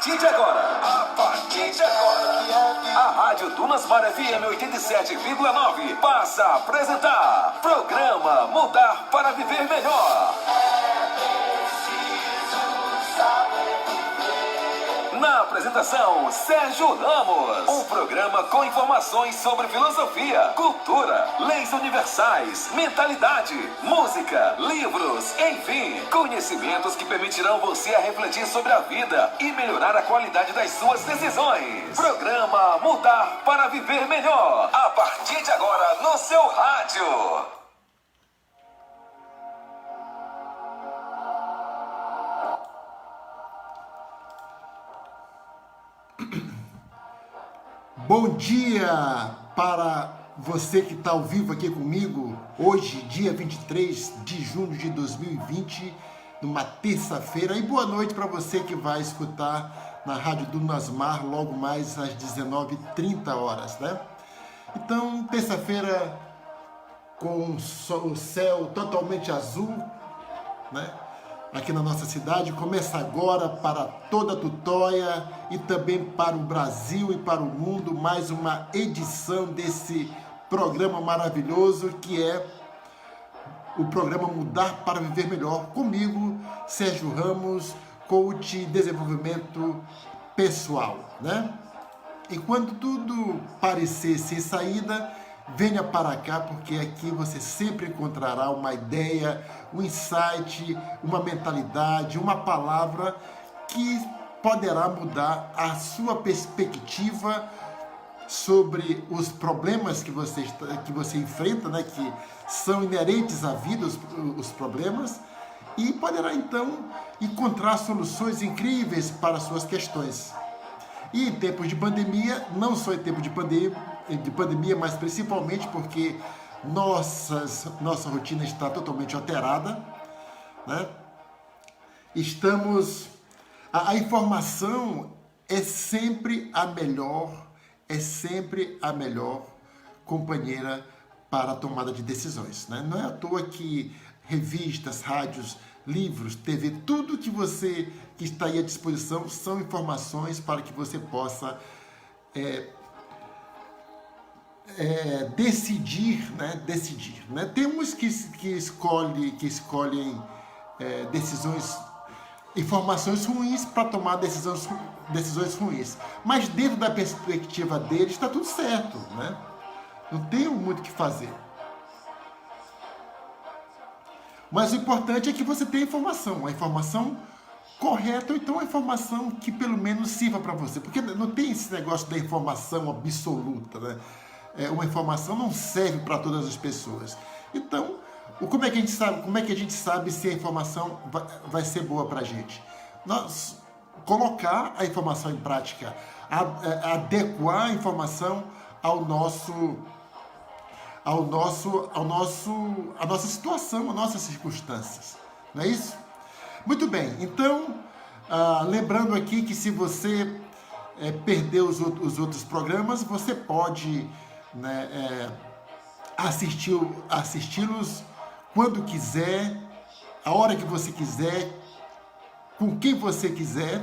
partir de agora, a Rádio Dunasmar FM 87,9 passa a apresentar programa Mudar para Viver Melhor. Na apresentação, Sérgio Ramos. Um programa com informações sobre filosofia, cultura, leis universais, mentalidade, música, livros, enfim, conhecimentos que permitirão você a refletir sobre a vida e melhorar a qualidade das suas decisões. Programa Mudar para Viver Melhor. A partir de agora, no seu rádio. Bom dia para você que está ao vivo aqui comigo, hoje, dia 23 de junho de 2020, numa terça-feira. E boa noite para você que vai escutar na Rádio Dunasmar logo mais às 19h30, né? Então, terça-feira com o céu totalmente azul, né? Aqui na nossa cidade, começa agora para toda a Tutóia e também para o Brasil e para o mundo, mais uma edição desse programa maravilhoso que é o programa Mudar para Viver Melhor, comigo, Sérgio Ramos, coach de desenvolvimento pessoal, né? E quando tudo parecer sem saída, venha para cá, porque aqui você sempre encontrará uma ideia, um insight, uma mentalidade, uma palavra que poderá mudar a sua perspectiva sobre os problemas que você enfrenta, né, que são inerentes à vida, os problemas, e poderá então encontrar soluções incríveis para as suas questões. E em tempos de pandemia, não só em tempo de pandemia, mas principalmente porque nossa rotina está totalmente alterada, né? A informação é sempre a melhor companheira para a tomada de decisões, né? Não é à toa que revistas, rádios, livros, TV, tudo que está aí à disposição são informações para que você possa decidir, né? Tem uns que escolhem informações ruins para tomar decisões ruins, mas dentro da perspectiva deles está tudo certo, né? Não tem muito o que fazer. Mas o importante é que você tenha a informação correta, ou então a informação que pelo menos sirva para você, porque não tem esse negócio da informação absoluta, né? Uma informação não serve para todas as pessoas. Então, como é que a gente sabe se a informação vai ser boa para a gente? Nós colocar a informação em prática, adequar a informação à nossa situação, às nossas circunstâncias. Não é isso? Muito bem, então, lembrando aqui que se você perdeu os outros programas, você pode, né, assisti-los quando quiser, a hora que você quiser, com quem você quiser,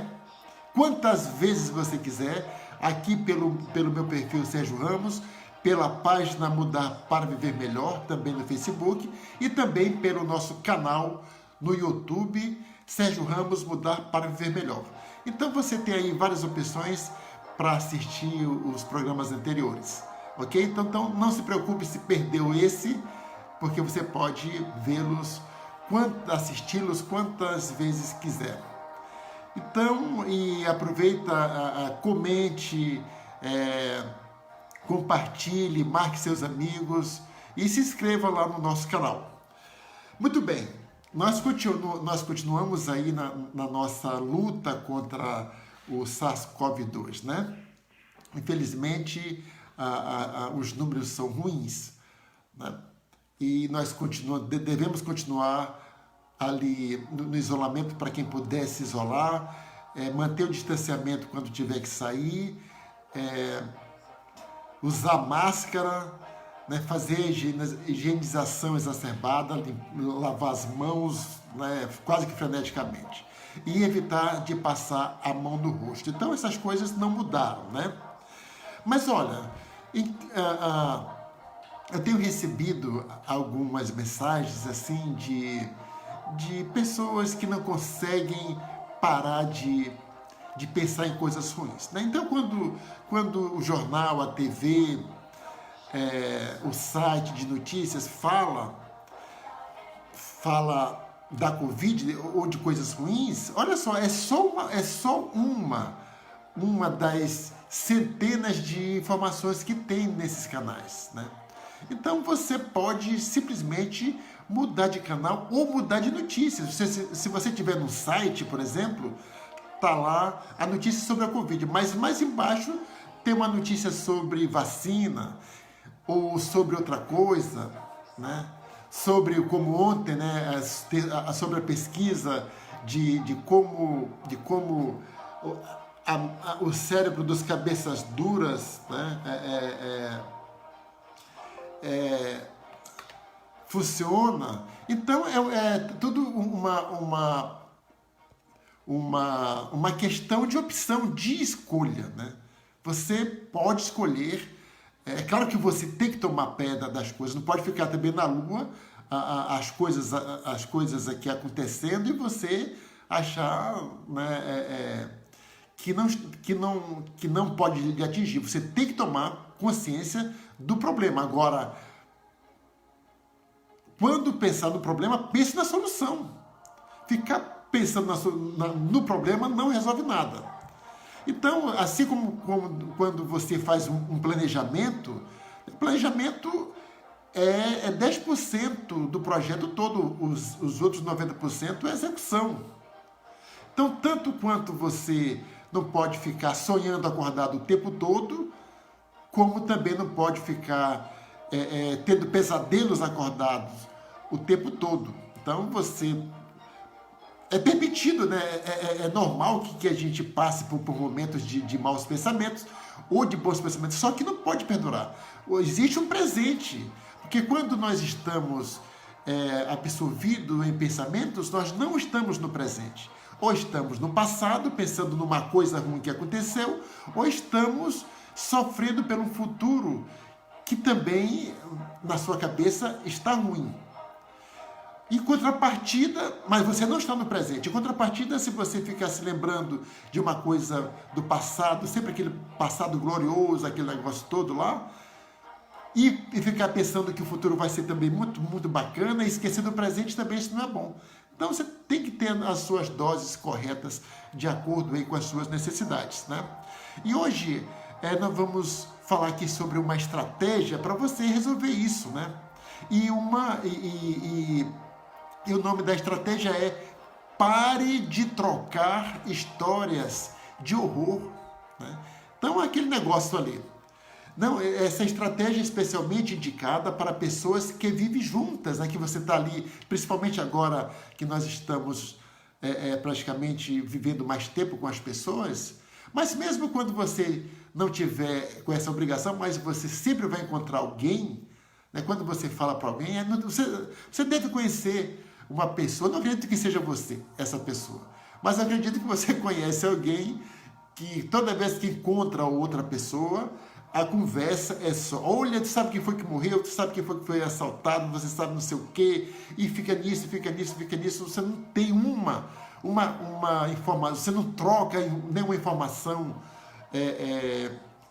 quantas vezes você quiser, aqui pelo meu perfil Sérgio Ramos, pela página Mudar para Viver Melhor, também no Facebook, e também pelo nosso canal no YouTube, Sérgio Ramos Mudar para Viver Melhor. Então você tem aí várias opções para assistir os programas anteriores, ok? Então não se preocupe se perdeu esse, porque você pode vê-los, assisti-los quantas vezes quiser. Então, e aproveita, comente, compartilhe, marque seus amigos e se inscreva lá no nosso canal. Muito bem, nós continuamos aí na nossa luta contra o SARS-CoV-2, né? Infelizmente, os números são ruins, né? E nós devemos continuar ali no isolamento para quem puder se isolar, manter o distanciamento quando tiver que sair, usar máscara, né, fazer higienização exacerbada, lavar as mãos, né, quase que freneticamente. e evitar de passar a mão no rosto. Então essas coisas não mudaram, né? Mas olha, eu tenho recebido algumas mensagens assim de pessoas que não conseguem parar de pensar em coisas ruins, né? Então quando o jornal, a TV, o site de notícias fala da Covid ou de coisas ruins, olha só, é só uma das centenas de informações que tem nesses canais, né? Então você pode simplesmente mudar de canal ou mudar de notícias. Se você tiver no site, por exemplo, tá lá a notícia sobre a Covid, mas mais embaixo tem uma notícia sobre vacina ou sobre outra coisa, né? Sobre como ontem, né? Sobre a pesquisa de como o cérebro dos cabeças duras, né? Funciona. Então é tudo uma questão de opção, de escolha, né? Você pode escolher. É claro que você tem que tomar pé das coisas, não pode ficar também na lua as coisas aqui acontecendo e você achar, né, que não pode lhe atingir. Você tem que tomar consciência do problema. Agora, quando pensar no problema, pense na solução. Ficar pensando no problema não resolve nada. Então, assim como quando você faz um planejamento, o planejamento é 10% do projeto todo, os outros 90% é execução. Então, tanto quanto você não pode ficar sonhando acordado o tempo todo, como também não pode ficar tendo pesadelos acordados o tempo todo. Então, você... É permitido, né? É normal que a gente passe por momentos de maus pensamentos ou de bons pensamentos, só que não pode perdurar. Existe um presente, porque quando nós estamos absorvidos em pensamentos, nós não estamos no presente. Ou estamos no passado, pensando numa coisa ruim que aconteceu, ou estamos sofrendo pelo futuro que também, na sua cabeça, está ruim. Em contrapartida, mas você não está no presente. Em contrapartida, se você ficar se lembrando de uma coisa do passado, sempre aquele passado glorioso, aquele negócio todo lá, e ficar pensando que o futuro vai ser também muito, muito bacana, e esquecer do presente também, isso não é bom. Então você tem que ter as suas doses corretas de acordo aí com as suas necessidades, né? E hoje nós vamos falar aqui sobre uma estratégia para você resolver isso, né? E o nome da estratégia é pare de trocar histórias de horror, né? Então, aquele negócio ali. Não, essa estratégia é especialmente indicada para pessoas que vivem juntas, né? Que você está ali, principalmente agora que nós estamos praticamente vivendo mais tempo com as pessoas, mas mesmo quando você não tiver com essa obrigação, mas você sempre vai encontrar alguém, né? Quando você fala para alguém, você deve conhecer uma pessoa, não acredito que seja você, essa pessoa, mas acredito que você conhece alguém que toda vez que encontra outra pessoa, a conversa é só, olha, tu sabe quem foi que morreu, tu sabe quem foi que foi assaltado, você sabe não sei o quê, e fica nisso, você não tem uma informação, você não troca nenhuma informação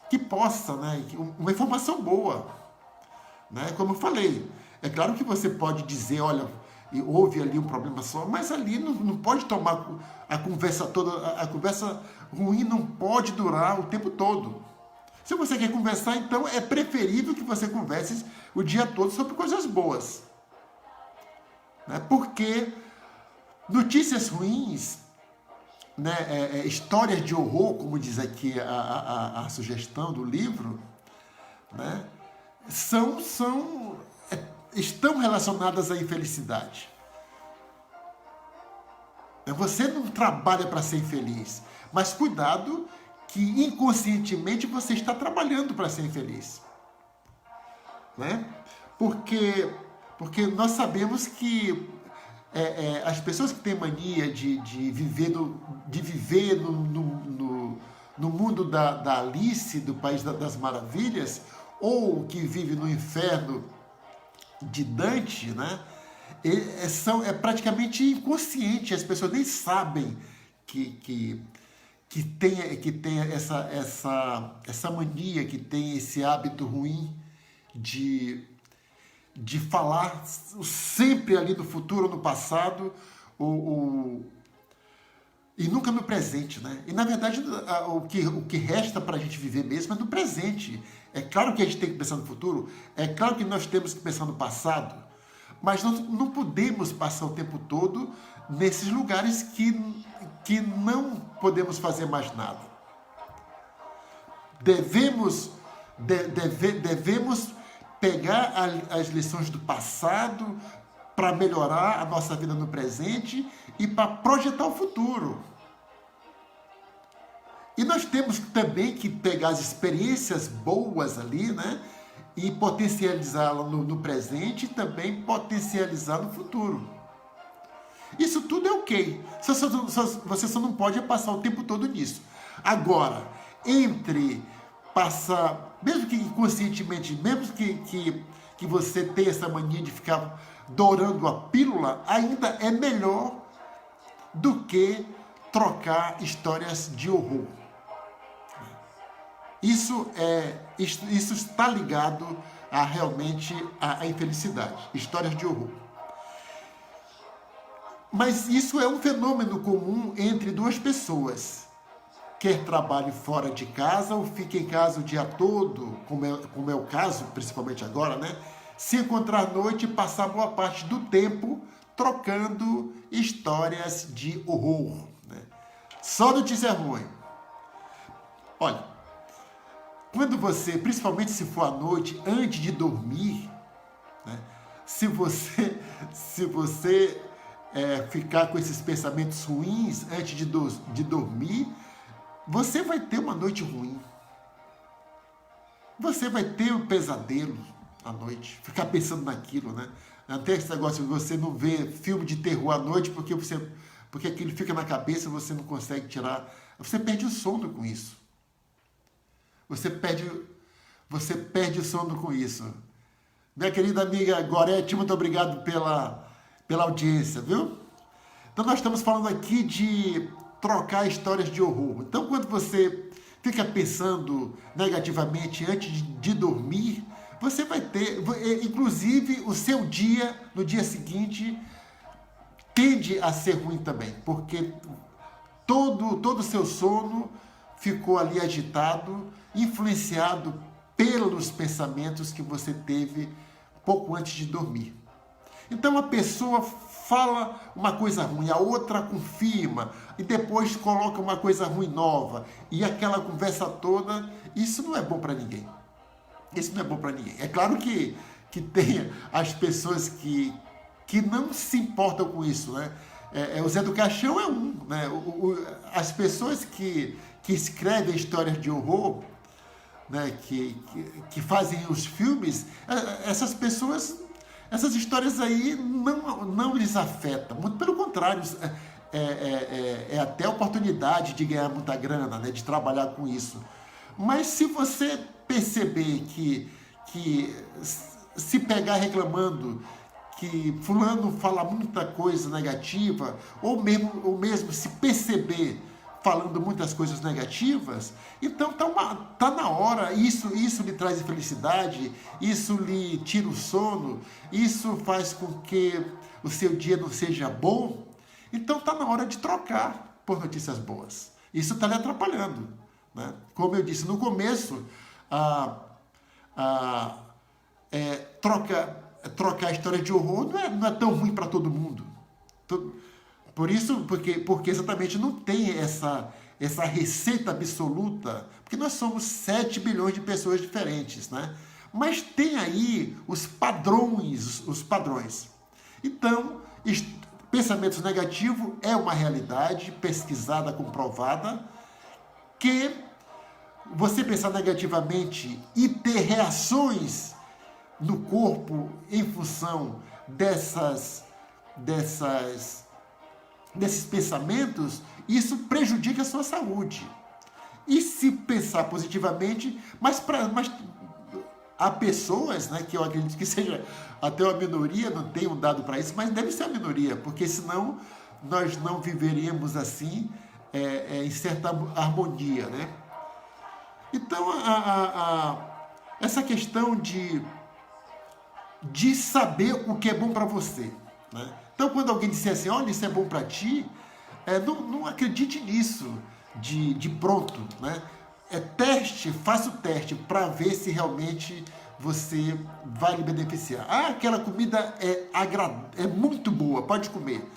que possa, né, uma informação boa, né? Como eu falei, é claro que você pode dizer, olha, houve ali um problema só, mas ali não pode tomar a conversa toda, a conversa ruim não pode durar o tempo todo. Se você quer conversar, então é preferível que você converse o dia todo sobre coisas boas, né? Porque notícias ruins, né, histórias de horror, como diz aqui a sugestão do livro, né, estão relacionadas à infelicidade. Você não trabalha para ser infeliz, mas cuidado que inconscientemente você está trabalhando para ser infeliz, né? Porque nós sabemos que as pessoas que têm mania de viver no mundo da Alice, do País das Maravilhas, ou que vive no inferno de Dante, né? É praticamente inconsciente, as pessoas nem sabem que tem essa mania, que tem esse hábito ruim de falar sempre ali no futuro ou no passado, e nunca no presente, né? E na verdade o que resta para a gente viver mesmo é no presente. É claro que a gente tem que pensar no futuro, é claro que nós temos que pensar no passado, mas nós não podemos passar o tempo todo nesses lugares que não podemos fazer mais nada. Devemos pegar as lições do passado para melhorar a nossa vida no presente e para projetar o futuro. E nós temos também que pegar as experiências boas ali, né? E potencializá-la no presente e também potencializar no futuro. Isso tudo é ok. Você só não pode passar o tempo todo nisso. Agora, entre passar, mesmo que inconscientemente, mesmo que você tenha essa mania de ficar dourando a pílula, ainda é melhor do que trocar histórias de horror. Isso está ligado realmente à infelicidade, histórias de horror. Mas isso é um fenômeno comum entre duas pessoas. Quer trabalhe fora de casa ou fique em casa o dia todo, como é o caso, principalmente agora, né? Se encontrar à noite e passar boa parte do tempo trocando histórias de horror, né? Só notícia ruim. Olha, quando você, principalmente se for à noite, antes de dormir, né? Se você ficar com esses pensamentos ruins antes de dormir, você vai ter uma noite ruim. Você vai ter um pesadelo à noite, ficar pensando naquilo, né? Até esse negócio de você não ver filme de terror à noite porque aquilo fica na cabeça, você não consegue tirar. Você perde o sono com isso. Você perde o sono com isso. Minha querida amiga Gorete, muito obrigado pela audiência, viu? Então nós estamos falando aqui de trocar histórias de horror. Então quando você fica pensando negativamente antes de dormir, você vai ter, inclusive o seu dia, no dia seguinte, tende a ser ruim também, porque todo o seu sono ficou ali agitado, influenciado pelos pensamentos que você teve pouco antes de dormir. Então uma pessoa fala uma coisa ruim, a outra confirma e depois coloca uma coisa ruim nova e aquela conversa toda, isso não é bom para ninguém. Isso não é bom para ninguém. É claro que tem as pessoas que não se importam com isso, né? O Zé do Caixão é um, né? As pessoas que escrevem histórias de horror, né? que fazem os filmes, essas pessoas, essas histórias aí não lhes afetam, muito pelo contrário, é até oportunidade de ganhar muita grana, né? De trabalhar com isso. Mas se você perceber que se pegar reclamando que fulano fala muita coisa negativa, ou mesmo se perceber falando muitas coisas negativas, então tá na hora, isso lhe traz infelicidade, isso lhe tira o sono, isso faz com que o seu dia não seja bom, então tá na hora de trocar por notícias boas. Isso está lhe atrapalhando, né? Como eu disse no começo, trocar a história de horror não é tão ruim para todo mundo. Porque exatamente não tem essa receita absoluta, porque nós somos 7 bilhões de pessoas diferentes, né? Mas tem aí os padrões. Então, pensamentos negativos é uma realidade pesquisada, comprovada, que você pensar negativamente e ter reações no corpo em função desses pensamentos, isso prejudica a sua saúde. E se pensar positivamente, mas há pessoas, né, que eu acredito que seja até uma minoria, não tenho um dado para isso, mas deve ser uma minoria, porque senão nós não viveríamos assim, em certa harmonia, né? Então, essa questão de saber o que é bom para você, né? Então, quando alguém disser assim, olha, isso é bom para ti, não acredite nisso de pronto, né? Faça o teste para ver se realmente você vai lhe beneficiar. Aquela comida é muito boa, pode comer.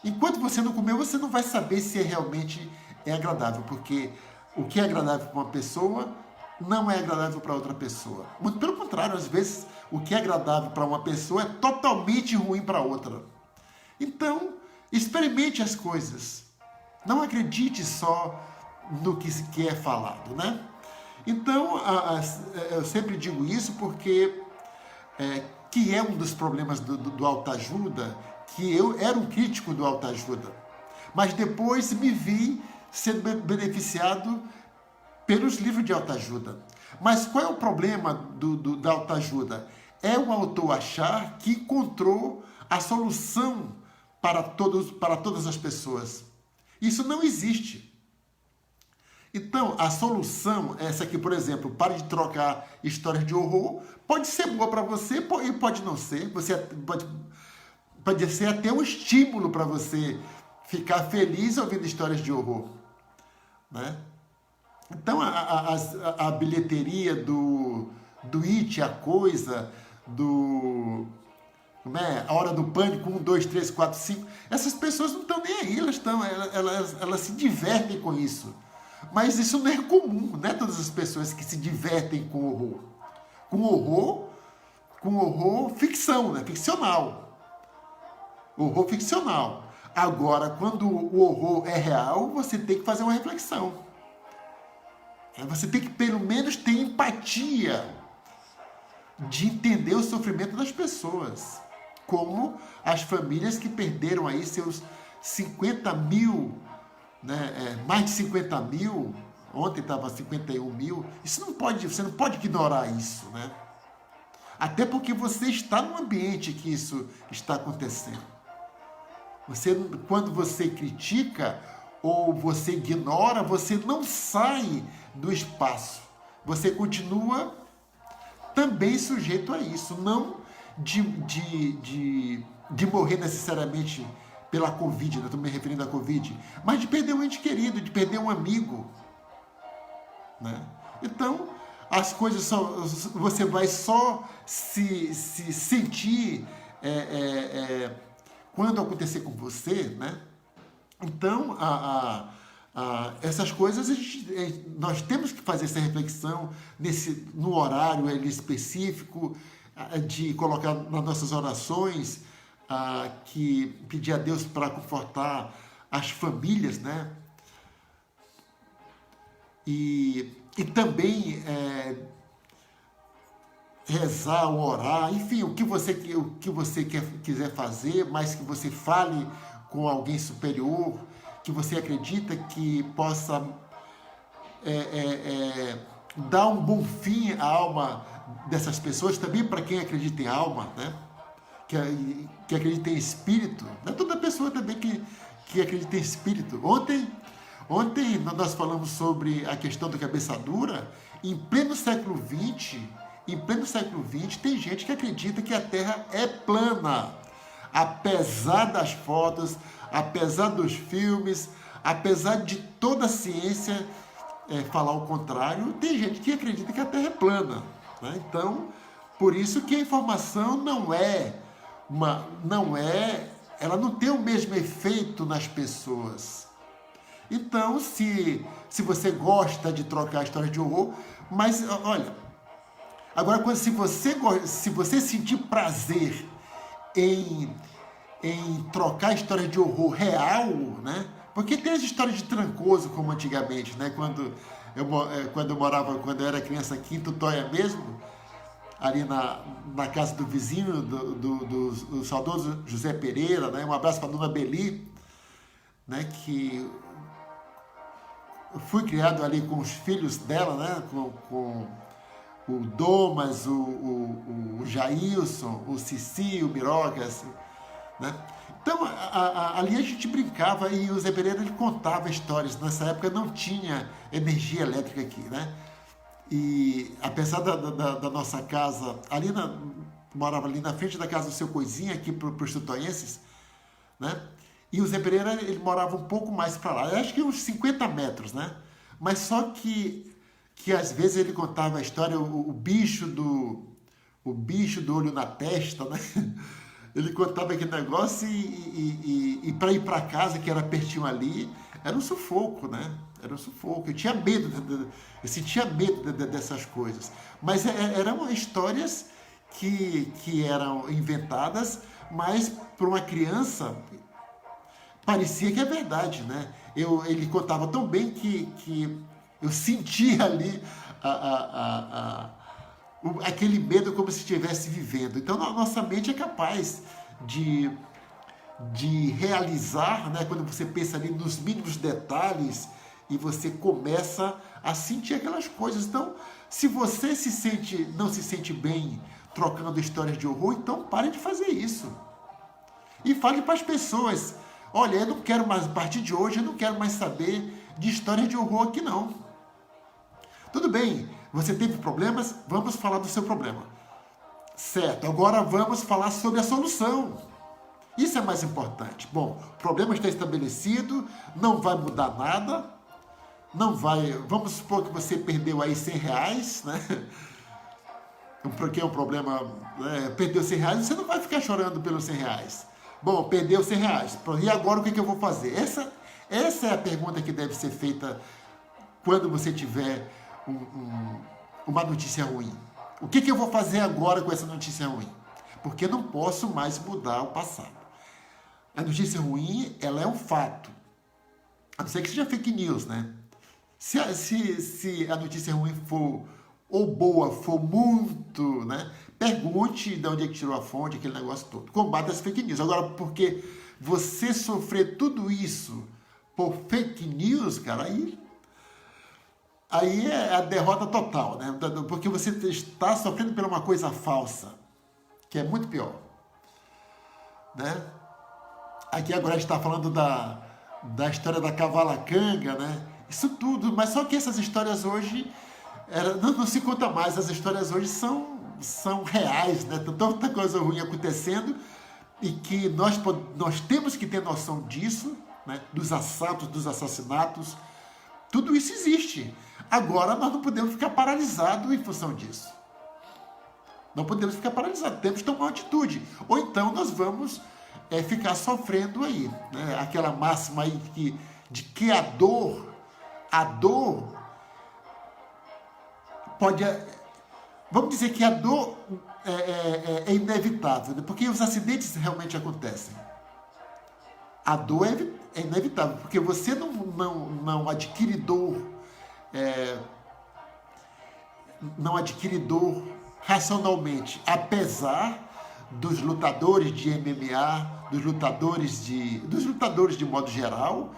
Enquanto você não comer, você não vai saber se realmente é agradável, porque o que é agradável para uma pessoa não é agradável para outra pessoa. Muito pelo contrário, às vezes o que é agradável para uma pessoa é totalmente ruim para outra. Então, experimente as coisas. Não acredite só no que é falado, né? Então, eu sempre digo isso porque que é um dos problemas do autoajuda, que eu era um crítico do autoajuda, mas depois me vi sendo beneficiado pelos livros de autoajuda. Mas qual é o problema da autoajuda? É o autor achar que encontrou a solução para todas as pessoas. Isso não existe. Então, a solução, essa aqui, por exemplo, pare de trocar histórias de horror, pode ser boa para você e pode não ser. Você pode ser até um estímulo para você ficar feliz ouvindo histórias de horror, né? Então, a bilheteria do It, a coisa, A Hora do Pânico, 1, 2, 3, 4, 5, essas pessoas não estão nem aí, elas se divertem com isso. Mas isso não é comum, não é todas as pessoas que se divertem com horror. Com horror ficção, né? Ficcional. Horror ficcional. Agora, quando o horror é real, você tem que fazer uma reflexão. Você tem que, pelo menos, ter empatia de entender o sofrimento das pessoas. Como as famílias que perderam aí seus 50 mil, né, mais de 50 mil, ontem estava 51 mil, você não pode ignorar isso, né? Até porque você está num ambiente que isso está acontecendo. Quando você critica ou você ignora, você não sai do espaço. Você continua também sujeito a isso, não de morrer necessariamente pela Covid, estou me referindo à Covid, mas de perder um ente querido, de perder um amigo, né? Então, as coisas você vai só se sentir quando acontecer com você, né? Então, essas coisas nós temos que fazer essa reflexão no horário específico, de colocar nas nossas orações, que pedir a Deus para confortar as famílias, né? E também rezar, orar, enfim, o que você quiser fazer, mas que você fale com alguém superior, que você acredita que possa dar um bom fim à alma dessas pessoas, também para quem acredita em alma, né? Que acredita em espírito, não é toda pessoa também que acredita em espírito. Ontem nós falamos sobre a questão da cabeça dura. Em pleno século XX, tem gente que acredita que a Terra é plana. Apesar das fotos, apesar dos filmes, apesar de toda a ciência falar o contrário, tem gente que acredita que a Terra é plana, né? Então, por isso que a informação ela não tem o mesmo efeito nas pessoas. Então, se você gosta de trocar histórias de horror, mas olha, agora se você sentir prazer em trocar histórias de horror real, né? Porque tem as histórias de Trancoso, como antigamente, né? Quando eu era criança aqui em Tutóia mesmo, ali na casa do vizinho, do saudoso José Pereira, né? Um abraço para a dona Beli, né? Que fui criado ali com os filhos dela, né? Com o Domas, o Jailson, o Cici, o Mirocas, né? Então, ali a gente brincava e o Zé Pereira ele contava histórias. Nessa época não tinha energia elétrica aqui, né? E apesar da nossa casa, morava ali na frente da casa do seu Coisinha, aqui para os tutoienses, né? E o Zé Pereira, ele morava um pouco mais para lá, eu acho que uns 50 metros, né? Mas só que às vezes ele contava a história, o bicho do olho na testa, né? Ele contava aquele negócio e para ir para casa, que era pertinho ali, era um sufoco, né? Era um sufoco. Eu tinha medo, eu sentia medo dessas coisas. Mas eram histórias que eram inventadas, mas para uma criança parecia que é verdade, né? Ele contava tão bem que eu sentia ali aquele medo como se estivesse vivendo. Então, a nossa mente é capaz de realizar, né? Quando você pensa ali nos mínimos detalhes e você começa a sentir aquelas coisas. Então, se você não se sente bem trocando histórias de horror, então pare de fazer isso. E fale para as pessoas: olha, eu não quero mais, a partir de hoje, eu não quero mais saber de histórias de horror aqui não. Tudo bem, você teve problemas, vamos falar do seu problema. Certo, agora vamos falar sobre a solução. Isso é mais importante. Bom, o problema está estabelecido, não vai mudar nada, não vai... Vamos supor que você perdeu aí R$100, né? Porque é um problema... perdeu R$100, você não vai ficar chorando pelos R$100. Bom, perdeu R$100. E agora o que eu vou fazer? Essa é a pergunta que deve ser feita quando você tiver uma notícia ruim. O que eu vou fazer agora com essa notícia ruim? Porque eu não posso mais mudar o passado. A notícia ruim, ela é um fato. A não ser que seja fake news, né? Se a notícia ruim for, ou boa, for muito, né? Pergunte de onde é que tirou a fonte, aquele negócio todo. Combata as fake news. Agora, porque você sofrer tudo isso por fake news, cara, aí é a derrota total, né? Porque você está sofrendo por uma coisa falsa, que é muito pior, né? Aqui agora a gente está falando da história da Cavalacanga, né? Isso tudo, mas só que essas histórias hoje não se conta mais. As histórias hoje são reais, né? Tem tanta coisa ruim acontecendo e que nós temos que ter noção disso, né? Dos assaltos, dos assassinatos, tudo isso existe. Agora nós não podemos ficar paralisados em função disso. Não podemos ficar paralisados, temos que tomar uma atitude. Ou então nós vamos ficar sofrendo aí, né? Aquela máxima aí de que a dor pode... Vamos dizer que a dor é inevitável, né? Porque os acidentes realmente acontecem. A dor é inevitável, porque você não adquire dor, não adquire dor racionalmente, apesar dos lutadores de MMA, dos lutadores de modo geral,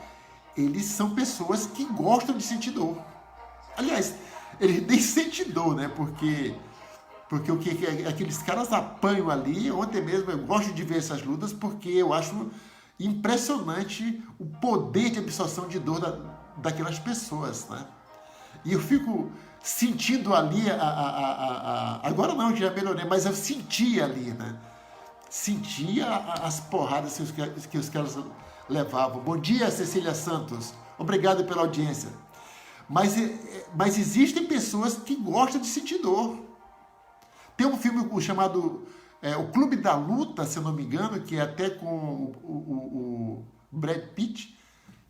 eles são pessoas que gostam de sentir dor. Aliás, eles nem sentem dor, né? Porque o que aqueles caras apanham ali. Ontem mesmo eu gosto de ver essas lutas porque eu acho impressionante o poder de absorção de dor daquelas pessoas, né? E eu fico sentindo ali, agora não, já melhorei, mas eu sentia ali, né? Sentia as porradas que os caras levavam. Bom dia, Cecília Santos. Obrigado pela audiência. Mas existem pessoas que gostam de sentir dor. Tem um filme chamado O Clube da Luta, se eu não me engano, que é até com o Brad Pitt,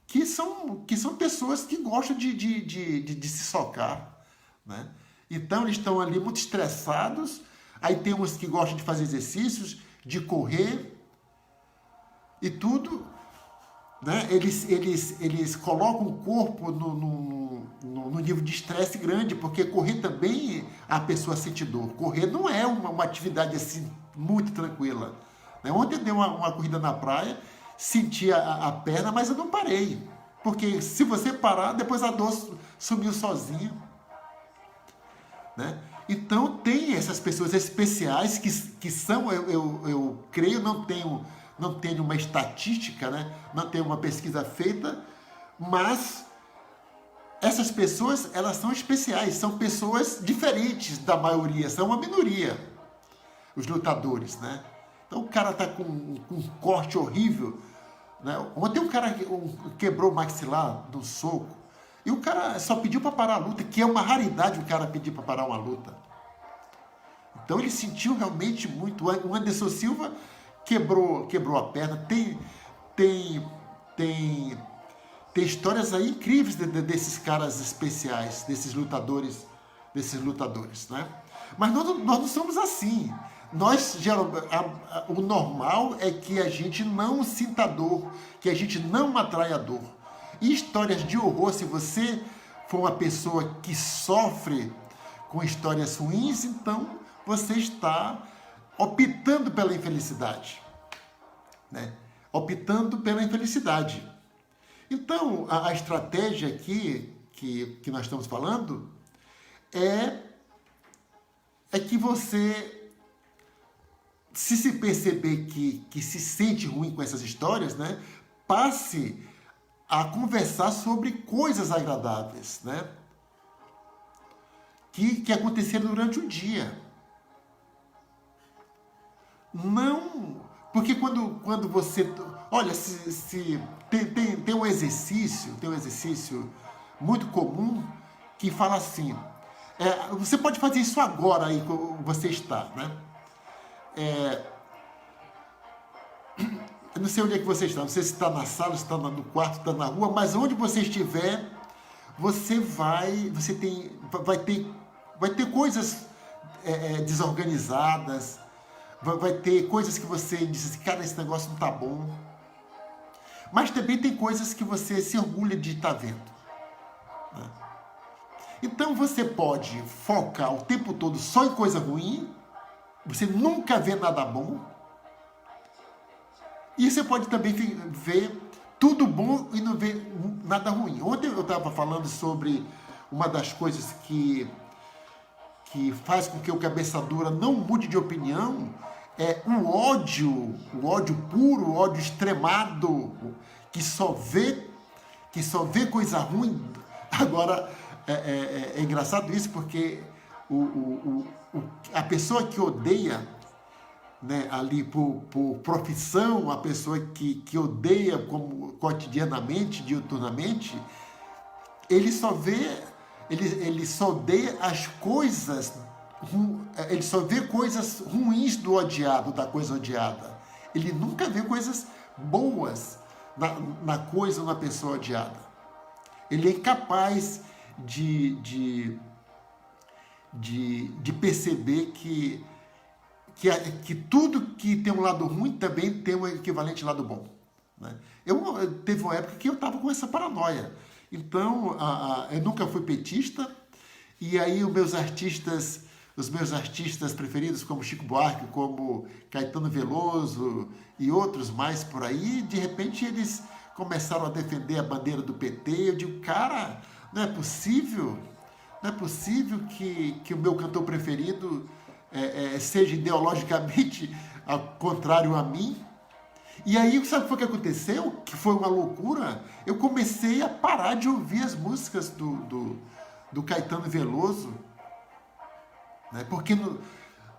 que são pessoas que gostam de se socar, né? Então eles estão ali muito estressados. Aí tem uns que gostam de fazer exercícios, de correr e tudo. né, eles colocam o corpo no nível de estresse grande, porque correr também a pessoa sente dor. Correr não é uma atividade assim muito tranquila. Né? Ontem eu dei uma corrida na praia, senti a perna, mas eu não parei. Porque se você parar, depois a dor sumiu sozinha. Né? Então tem essas pessoas especiais que são, eu creio, não tenho uma estatística, né? Não tenho uma pesquisa feita, mas essas pessoas, elas são especiais, são pessoas diferentes da maioria, são uma minoria, os lutadores, né? Então o cara tá com um corte horrível, né? Ontem um cara quebrou o maxilar no soco, e o cara só pediu para parar a luta, que é uma raridade o cara pedir para parar uma luta. Então ele sentiu realmente muito. O Anderson Silva quebrou a perna. Tem histórias aí incríveis desses caras especiais, desses lutadores, né? Mas nós não somos assim. O normal é que a gente não sinta dor, que a gente não atraia dor. E histórias de horror, se você for uma pessoa que sofre com histórias ruins, então você está optando pela infelicidade. Né? Optando pela infelicidade. Então, a estratégia aqui que nós estamos falando é que você, se perceber que se sente ruim com essas histórias, né, passe a conversar sobre coisas agradáveis, né, que aconteceram durante o dia. Não, porque quando você, olha, se tem um exercício muito comum que fala assim, você pode fazer isso agora aí que você está, né? Eu não sei onde é que você está, não sei se está na sala, se está no quarto, está na rua, mas onde você estiver, vai ter coisas desorganizadas, vai ter coisas que você diz assim, cara, esse negócio não está bom. Mas também tem coisas que você se orgulha de estar vendo. Né? Então você pode focar o tempo todo só em coisa ruim, você nunca vê nada bom, e você pode também ver tudo bom e não ver nada ruim. Ontem eu estava falando sobre uma das coisas que faz com que o cabeça dura não mude de opinião, é o ódio puro, o ódio extremado, que só vê coisa ruim. Agora, é engraçado isso, porque a pessoa que odeia, né, ali por profissão, a pessoa que odeia cotidianamente, diuturnamente, ele só odeia as coisas, ele só vê coisas ruins do odiado, da coisa odiada. Ele nunca vê coisas boas na coisa ou na pessoa odiada. Ele é incapaz de perceber que tudo que tem um lado ruim também tem um equivalente lado bom. Né? Teve uma época que eu estava com essa paranoia. Então, eu nunca fui petista, e aí os meus artistas preferidos, como Chico Buarque, como Caetano Veloso e outros mais por aí, de repente eles começaram a defender a bandeira do PT. Eu digo, cara, não é possível que o meu cantor preferido seja ideologicamente ao contrário a mim. E aí, sabe o que foi que aconteceu? Que foi uma loucura. Eu comecei a parar de ouvir as músicas do Caetano Veloso, né? Porque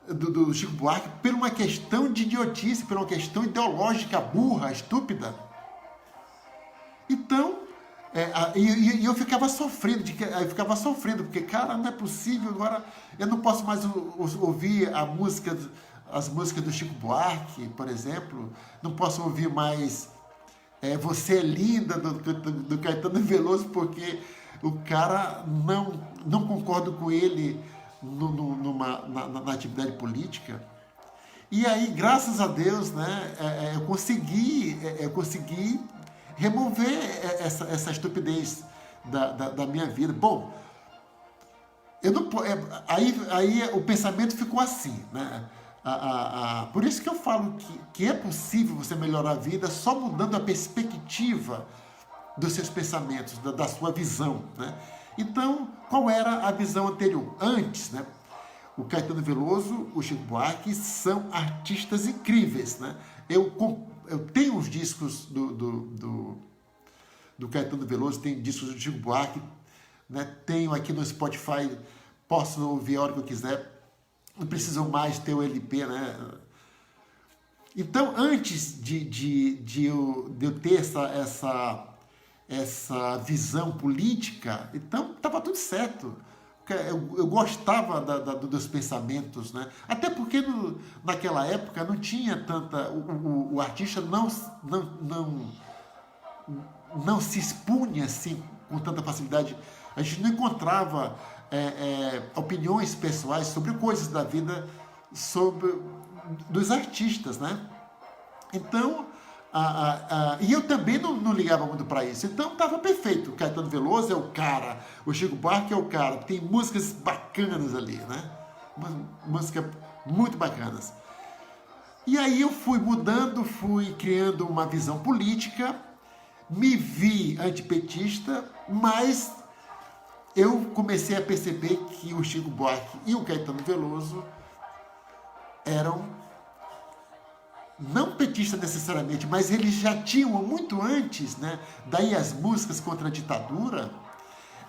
do Chico Buarque, por uma questão de idiotice, por uma questão ideológica burra, estúpida. Então, eu ficava sofrendo, porque, cara, não é possível, agora eu não posso mais ouvir as músicas do Chico Buarque, por exemplo, não posso ouvir mais Você é Linda, do Caetano Veloso, porque o cara não concordo com ele na atividade política. E aí, graças a Deus, né, eu consegui remover essa estupidez da minha vida. Bom, eu não, aí o pensamento ficou assim, né? Por isso que eu falo que é possível você melhorar a vida só mudando a perspectiva dos seus pensamentos, da sua visão, né? Então, qual era a visão anterior? Antes, né? O Caetano Veloso, o Chico Buarque são artistas incríveis, né? Eu tenho os discos do Caetano Veloso, tenho discos do Chico Buarque, né? Tenho aqui no Spotify, posso ouvir a hora que eu quiser, não preciso mais ter o LP, né? Então, antes de eu ter essa visão política, então estava tudo certo. Eu gostava dos pensamentos, né? Até porque naquela época não tinha tanta... O artista não se expunha assim com tanta facilidade. A gente não encontrava opiniões pessoais sobre coisas da vida dos artistas, né? Então, e eu também não ligava muito para isso. Então, estava perfeito. O Caetano Veloso é o cara, o Chico Buarque é o cara. Tem músicas bacanas ali, né? Músicas muito bacanas. E aí eu fui mudando, fui criando uma visão política, me vi antipetista, mas eu comecei a perceber que o Chico Buarque e o Caetano Veloso eram não petistas necessariamente, mas eles já tinham muito antes, né? Daí as músicas contra a ditadura,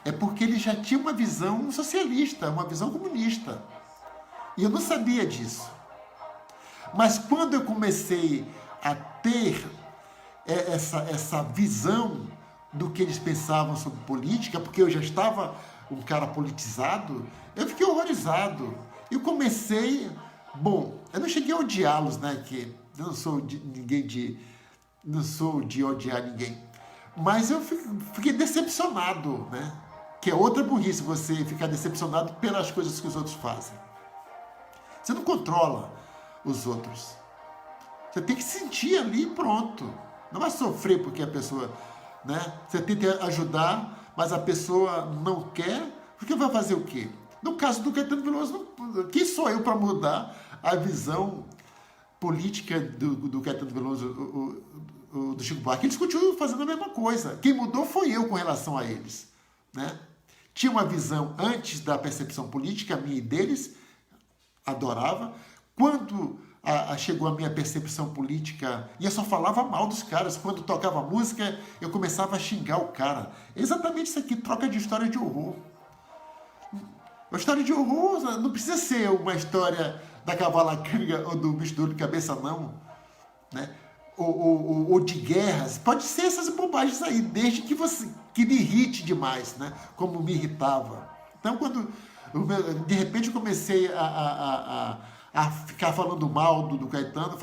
é porque eles já tinham uma visão socialista, uma visão comunista. E eu não sabia disso. Mas quando eu comecei a ter essa visão do que eles pensavam sobre política, porque eu já estava um cara politizado, eu fiquei horrorizado. Eu comecei... Bom, eu não cheguei a odiá-los, né? Que eu não sou não sou de odiar ninguém. Mas eu fiquei decepcionado, né? Que é outra burrice você ficar decepcionado pelas coisas que os outros fazem. Você não controla os outros. Você tem que sentir ali e pronto. Não vai sofrer porque a pessoa... né? Você tenta ajudar, mas a pessoa não quer, porque vai fazer o quê? No caso do Caetano Veloso, quem sou eu para mudar a visão política do Caetano Veloso, do Chico Buarque? Eles continuam fazendo a mesma coisa. Quem mudou foi eu com relação a eles, né? Tinha uma visão antes da percepção política, minha e deles, adorava. Quando chegou a minha percepção política, e eu só falava mal dos caras. Quando tocava música, eu começava a xingar o cara. Exatamente isso aqui, troca de história de horror. A história de horror não precisa ser uma história da cavalacanga ou do bicho de cabeça, não. Né? Ou de guerras. Pode ser essas bobagens aí, desde que me irrite demais, né? Como me irritava. Então, quando de repente eu comecei a ficar falando mal do Caetano,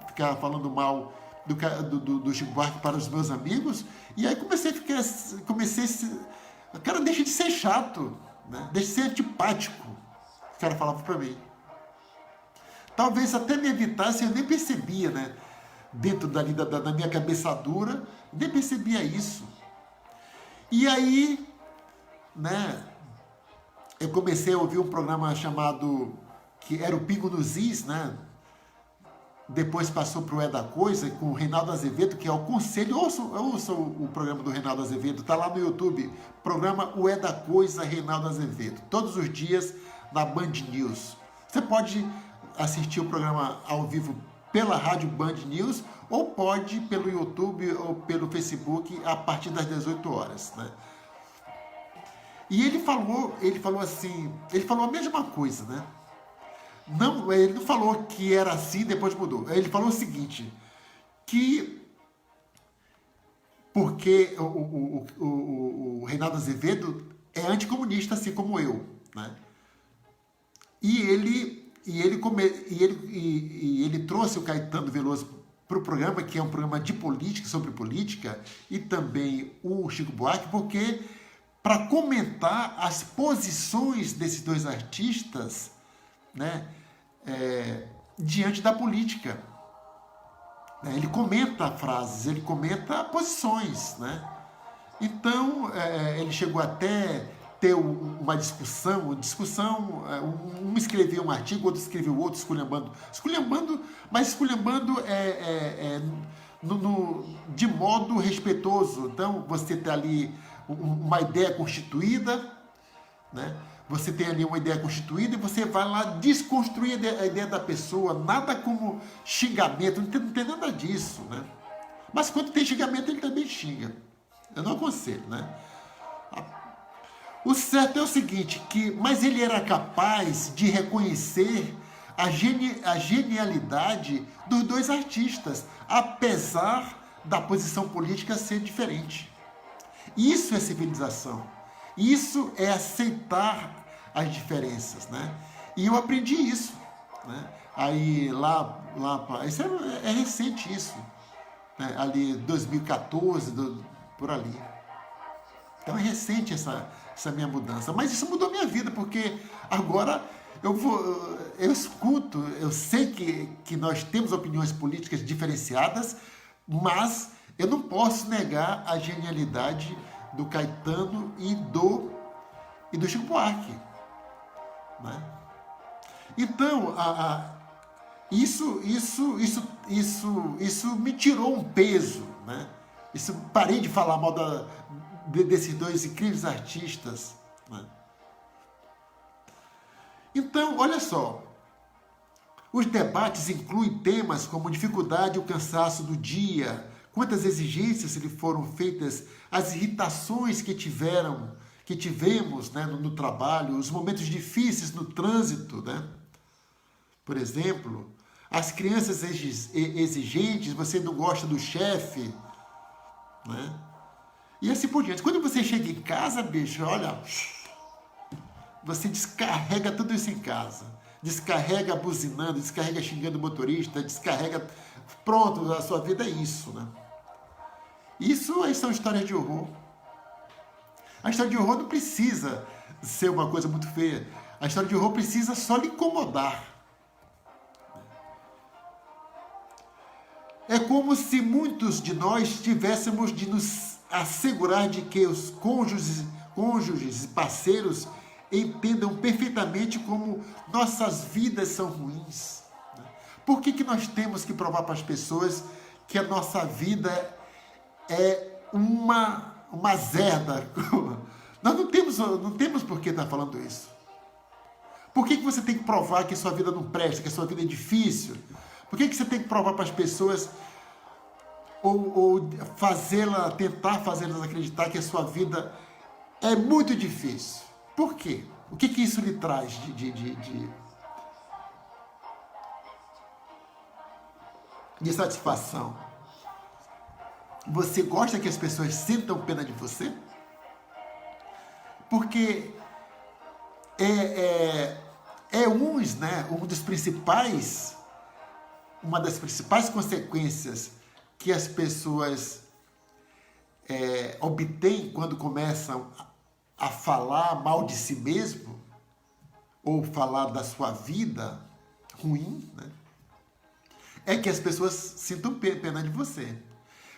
ficar falando mal do Chico Buarque para os meus amigos, e aí o cara deixa de ser chato, né? Deixa de ser antipático, o cara falava para mim. Talvez até me evitasse, eu nem percebia, né? Dentro da minha cabeça dura, nem percebia isso. E aí, né? Eu comecei a ouvir um programa chamado, que era o Pingo nos Is, né? Depois passou para o É da Coisa, com o Reinaldo Azevedo, que é o conselho. Ouça o programa do Reinaldo Azevedo, está lá no YouTube. Programa O É da Coisa, Reinaldo Azevedo. Todos os dias na Band News. Você pode assistir o programa ao vivo pela rádio Band News, ou pode pelo YouTube ou pelo Facebook a partir das 18 horas, né? E ele falou a mesma coisa, né? Não, ele não falou que era assim, depois mudou. Ele falou o seguinte, que porque o Reinaldo Azevedo é anticomunista, assim como eu, né? E ele trouxe o Caetano Veloso para o programa, que é um programa de política, sobre política, e também o Chico Buarque, porque para comentar as posições desses dois artistas, né, diante da política. né? Ele comenta frases, ele comenta posições, né? Então, ele chegou até ter uma discussão, um escreveu um artigo, outro escreveu outro, mas esculhambando de modo respeitoso. Então, você tem ali uma ideia constituída, né? Você tem ali uma ideia constituída e você vai lá desconstruir a ideia da pessoa, nada como xingamento, não tem nada disso, né? Mas quando tem xingamento, ele também xinga. Eu não aconselho, né? O certo é o seguinte, mas ele era capaz de reconhecer a genialidade dos dois artistas, apesar da posição política ser diferente. Isso é civilização. Isso é aceitar as diferenças, né? E eu aprendi isso, né? Aí isso é recente isso, né? Ali 2014, por ali. Então é recente essa minha mudança, mas isso mudou minha vida, porque agora eu escuto, eu sei que nós temos opiniões políticas diferenciadas, mas eu não posso negar a genialidade do Caetano e do Chico Buarque, né? Então, isso me tirou um peso, né? Parei de falar mal desses dois incríveis artistas, né? Então, olha só, os debates incluem temas como dificuldade e o cansaço do dia, quantas exigências lhe foram feitas, as irritações que tivemos, né, no trabalho, os momentos difíceis no trânsito, né? Por exemplo, as crianças exigentes, você não gosta do chefe, né? E assim por diante. Quando você chega em casa, bicho, olha, você descarrega tudo isso em casa. Descarrega buzinando, descarrega xingando o motorista, descarrega... Pronto, a sua vida é isso, né? Isso aí são histórias de horror. A história de horror não precisa ser uma coisa muito feia. A história de horror precisa só lhe incomodar. É como se muitos de nós tivéssemos de nos assegurar de que os cônjuges e parceiros entendam perfeitamente como nossas vidas são ruins. Por que nós temos que provar para as pessoas que a nossa vida é uma zerda? Nós não temos por que estar falando isso. Por que você tem que provar que a sua vida não presta, que a sua vida é difícil? Por que você tem que provar para as pessoas ou tentar fazê-las acreditar que a sua vida é muito difícil? Por quê? O que isso lhe traz de satisfação? Você gosta que as pessoas sintam pena de você? Porque uma das principais consequências que as pessoas obtêm quando começam a falar mal de si mesmo, ou falar da sua vida ruim, né? É que as pessoas sintam pena de você.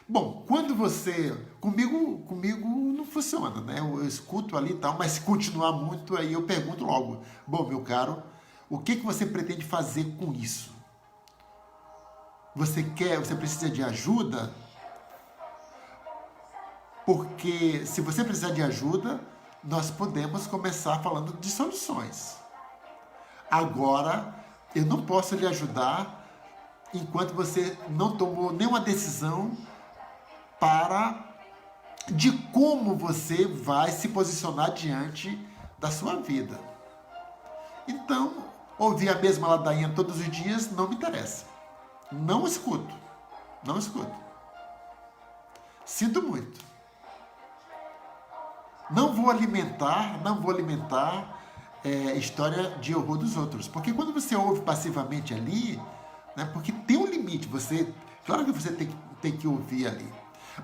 Bom, quando você... Comigo não funciona, né? Eu escuto ali e tal, mas se continuar muito, aí eu pergunto logo. Bom, meu caro, o que você pretende fazer com isso? Você precisa de ajuda? Porque se você precisar de ajuda, nós podemos começar falando de soluções. Agora, eu não posso lhe ajudar enquanto você não tomou nenhuma decisão de como você vai se posicionar diante da sua vida. Então, ouvir a mesma ladainha todos os dias não me interessa. Não escuto. Sinto muito. Não vou alimentar história de horror dos outros. Porque quando você ouve passivamente ali, né, porque tem um limite, claro que você tem que ouvir ali.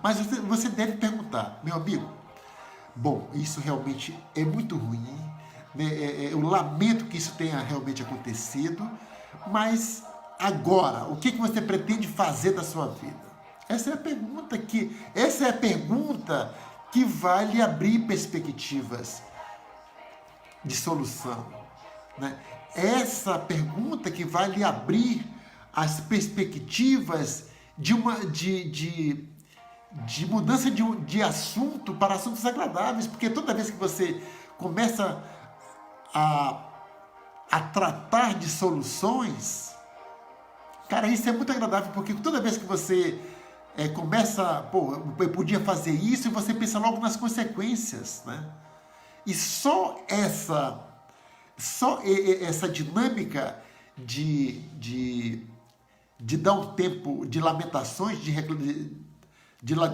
Mas você deve perguntar, meu amigo, bom, isso realmente é muito ruim, né? Eu lamento que isso tenha realmente acontecido, mas agora, o que você pretende fazer da sua vida? Essa é a pergunta que vai lhe abrir perspectivas de solução, né? Essa pergunta que vai lhe abrir as perspectivas de mudança de assunto para assuntos agradáveis, porque toda vez que você começa a tratar de soluções, cara, isso é muito agradável, porque toda vez que você começa, eu podia fazer isso, e você pensa logo nas consequências, né? E só essa dinâmica de dar um tempo de lamentações, de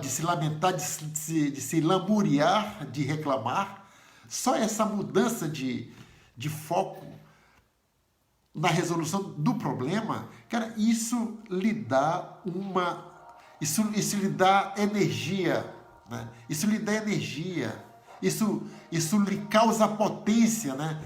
se lamentar, de se lamuriar, de reclamar, só essa mudança de foco na resolução do problema, cara, isso lhe dá isso lhe dá energia, né? Isso lhe dá energia, isso lhe causa potência, né?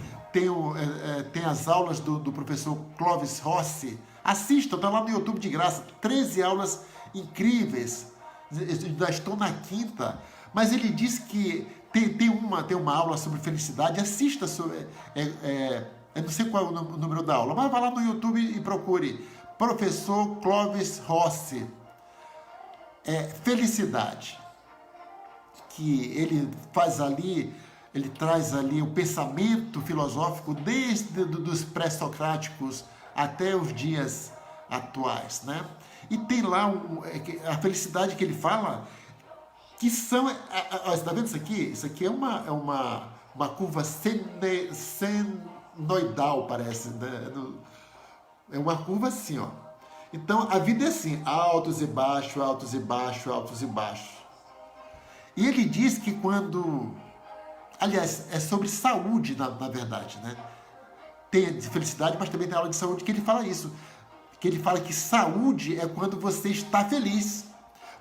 Tem as aulas do professor Clovis Rossi. Assista, está lá no YouTube de graça, 13 aulas incríveis. Já estou na quinta, mas ele disse que tem uma aula sobre felicidade. Assista, eu não sei qual é o número da aula, mas vá lá no YouTube e procure professor Clovis Rossi, felicidade, que ele traz ali o pensamento filosófico desde dos pré-socráticos até os dias atuais, né? E tem lá a felicidade que ele fala, que são... Você está vendo isso aqui? Isso aqui é uma curva senoidal, parece, né? É uma curva assim, ó. Então, a vida é assim, altos e baixos, altos e baixos, altos e baixos. E ele diz que quando... Aliás, é sobre saúde, na verdade, né? Tem de felicidade, mas também tem aula de saúde que ele fala isso. Que ele fala que saúde é quando você está feliz,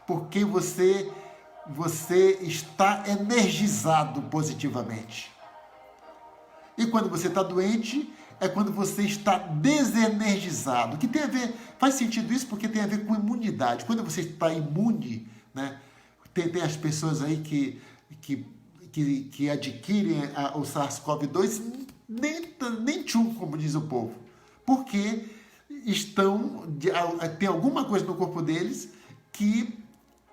porque você está energizado positivamente. E quando você está doente, é quando você está desenergizado. Que tem a ver, faz sentido isso porque tem a ver com imunidade. Quando você está imune, né? Tem as pessoas aí que adquirem o SARS-CoV-2 nem tchum, como diz o povo, porque tem alguma coisa no corpo deles que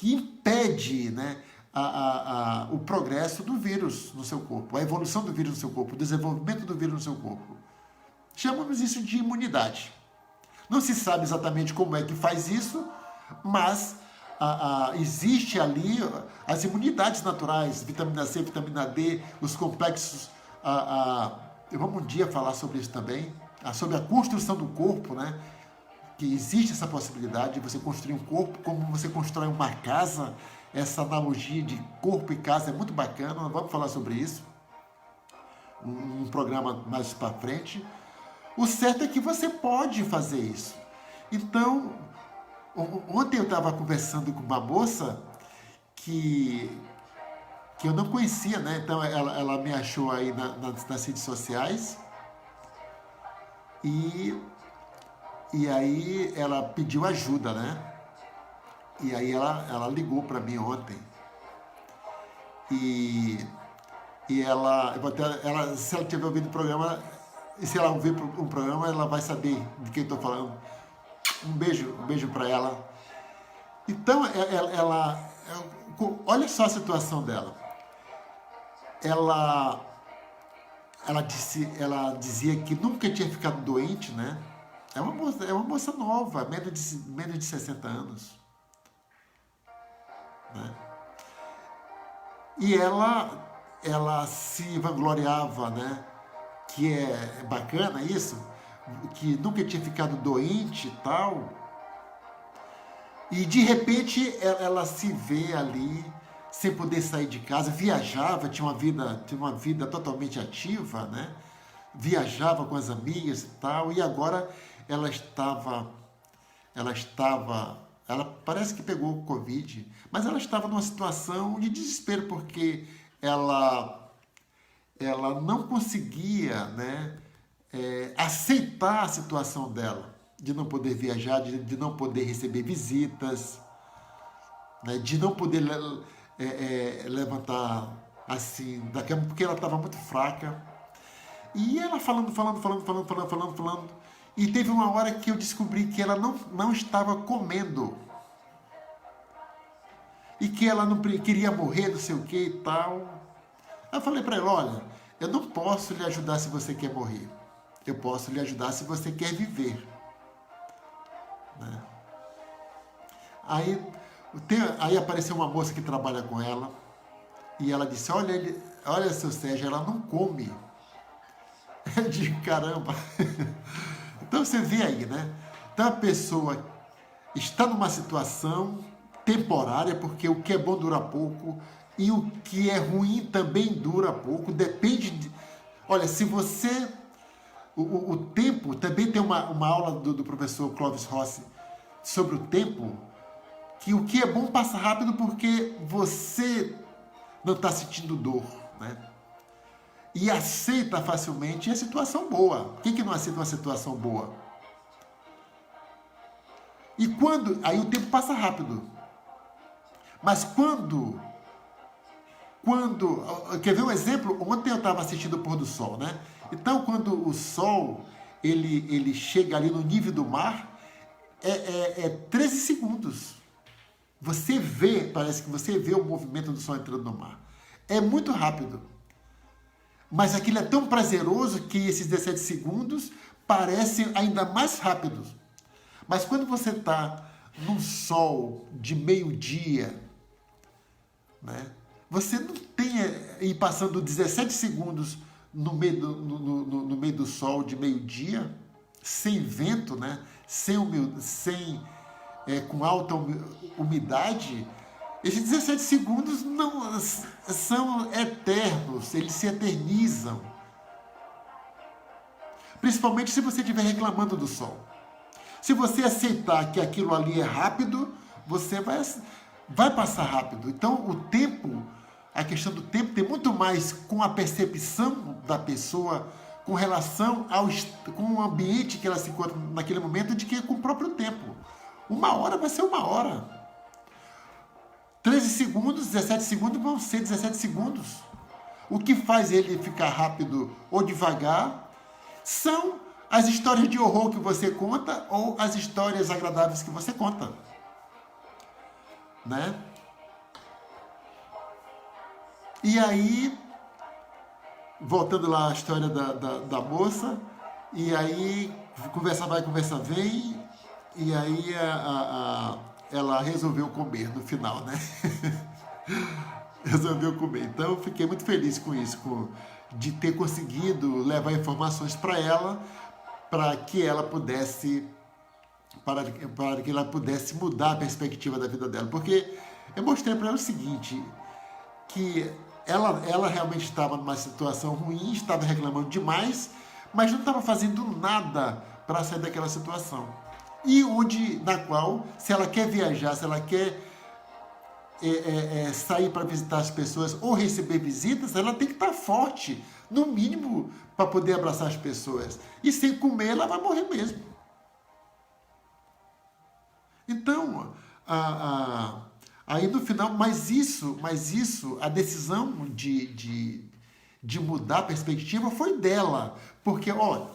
impede, né, o progresso do vírus no seu corpo, a evolução do vírus no seu corpo, o desenvolvimento do vírus no seu corpo. Chamamos isso de imunidade. Não se sabe exatamente como é que faz isso, mas existe ali as imunidades naturais, vitamina C, vitamina D, os complexos. Vamos um dia falar sobre isso também, sobre a construção do corpo, né? Que existe essa possibilidade de você construir um corpo como você constrói uma casa. Essa analogia de corpo e casa é muito bacana, vamos falar sobre isso um programa mais para frente. O certo é que você pode fazer isso. Então, ontem eu estava conversando com uma moça que eu não conhecia, né? Então ela me achou aí nas redes sociais e aí ela pediu ajuda, né? E aí ela ligou para mim ontem e ela, se ela tiver ouvido o programa, e se ela ouvir um programa, ela vai saber de quem estou falando. Um beijo para ela. Então, olha só a situação dela. Ela dizia que nunca tinha ficado doente, né? É uma moça nova, menos de 60 anos. Né? E ela se vangloriava, né? Que é bacana isso, que nunca tinha ficado doente e tal. E de repente ela se vê ali sem poder sair de casa, viajava, tinha uma vida totalmente ativa, né? Viajava com as amigas e tal, e agora ela parece que pegou o Covid, mas ela estava numa situação de desespero, porque ela não conseguia, né, aceitar a situação dela, de não poder viajar, de não poder receber visitas, né? De não poder levantar assim da cama, porque ela estava muito fraca. E ela falando. E teve uma hora que eu descobri que ela não estava comendo. E que ela não queria morrer, não sei o que e tal. Eu falei para ela, olha, eu não posso lhe ajudar se você quer morrer. Eu posso lhe ajudar se você quer viver. Né? Aí apareceu uma moça que trabalha com ela. E ela disse, olha, seu Sérgio, ela não come. De caramba. Então você vê aí, né? Então a pessoa está numa situação temporária, porque o que é bom dura pouco e o que é ruim também dura pouco. Depende de... Olha, se você... O tempo, também tem uma aula do professor Clóvis Rossi sobre o tempo, que o que é bom passa rápido porque você não está sentindo dor, né? E aceita facilmente a situação boa. Quem que não aceita uma situação boa? E quando... Aí o tempo passa rápido. Mas quando... Quer ver um exemplo? Ontem eu estava assistindo o pôr do sol, né? Então, quando o sol ele chega ali no nível do mar, é 13 segundos. Você vê, parece que você vê o movimento do sol entrando no mar. É muito rápido. Mas aquilo é tão prazeroso que esses 17 segundos parecem ainda mais rápidos. Mas quando você está num sol de meio-dia, né, você não tem ir passando 17 segundos no meio do sol de meio-dia, sem vento, né, com alta umidade. Esses 17 segundos não são eternos, eles se eternizam. Principalmente se você estiver reclamando do sol. Se você aceitar que aquilo ali é rápido, você vai passar rápido. Então, a questão do tempo tem muito mais com a percepção da pessoa com relação com o ambiente que ela se encontra naquele momento, de que com o próprio tempo. 1 hora vai ser 1 hora. 13 segundos, 17 segundos vão ser 17 segundos. O que faz ele ficar rápido ou devagar são as histórias de horror que você conta ou as histórias agradáveis que você conta. Né? E aí, voltando lá à história da moça, e aí conversa vai, conversa vem, e aí ela resolveu comer no final, né? Resolveu comer. Então, eu fiquei muito feliz com isso, de ter conseguido levar informações para ela, para que ela pudesse mudar a perspectiva da vida dela. Porque eu mostrei para ela o seguinte, que ela realmente estava numa situação ruim, estava reclamando demais, mas não estava fazendo nada para sair daquela situação. E na qual, se ela quer viajar, se ela quer sair para visitar as pessoas ou receber visitas, ela tem que estar forte, no mínimo, para poder abraçar as pessoas. E sem comer, ela vai morrer mesmo. Então, aí no final, mas isso, a decisão de mudar a perspectiva foi dela. Porque, olha,